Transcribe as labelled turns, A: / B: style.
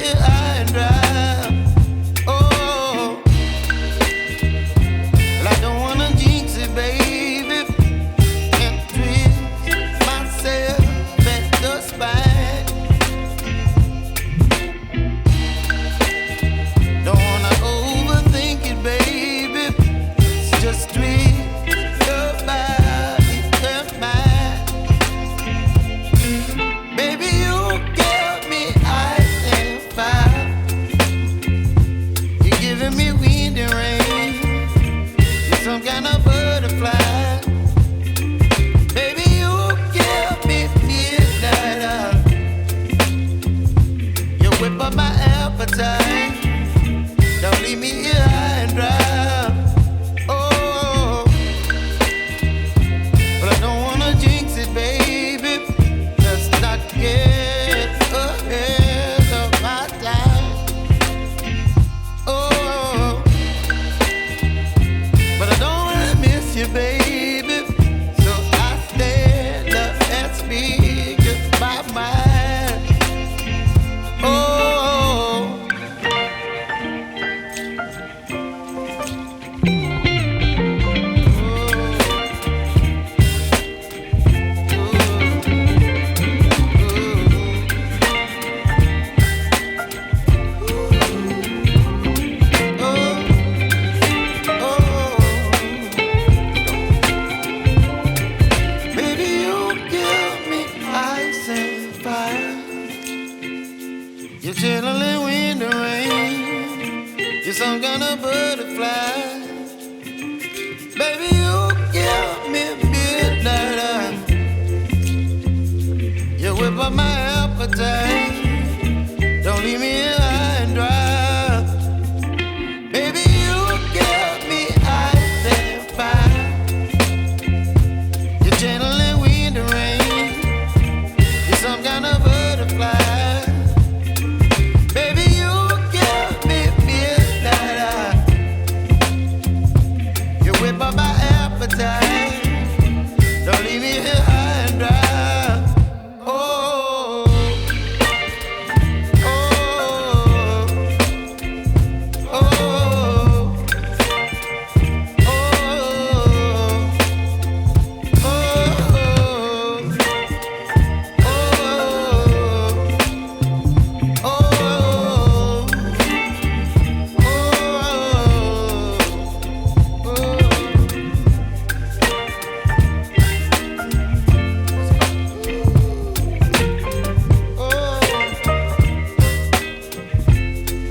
A: here high and dry. Oh, well, I don't wanna jinx it, baby, and twist myself at the spine. Don't wanna overthink it, baby. It's just twist your body and mine. Baby, you give me ice and fire. You're giving me wind and rain. You're some kind of butterfly. Baby, you give me midnight. You whip up my appetite. Don't leave me here high and dry. Oh, but I don't wanna jinx it, baby. Let's not get ahead of my time. Oh, but I don't wanna miss you, baby. So I stand up and speak my mind. Oh. You're chilling wind and rain. You're some kind of butterfly. Baby, you give me midnight. You whip up my appetite.